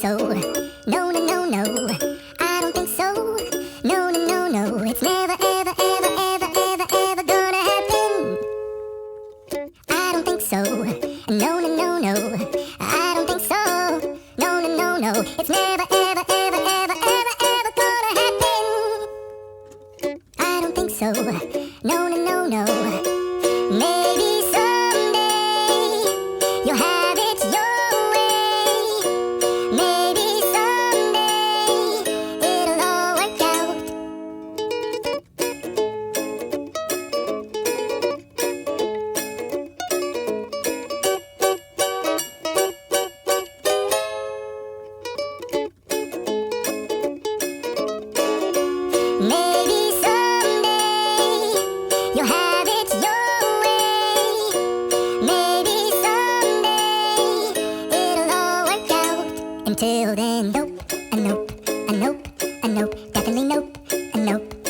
so. No, no, no, no. I don't think so. No, no, no, no. It's never, ever, ever, ever, ever, ever gonna happen. I don't think so. No, no, no, no. I don't think so. No, no, no, no. It's never, ever, ever, ever, ever, ever gonna happen. I don't think so. No, no, no, no. Maybe someday you'll have it your way. Maybe someday it'll all work out. Maybe someday you'll have it your way. Maybe someday it'll all work out. Until then, nope, a nope, a nope, a nope, definitely nope, a nope.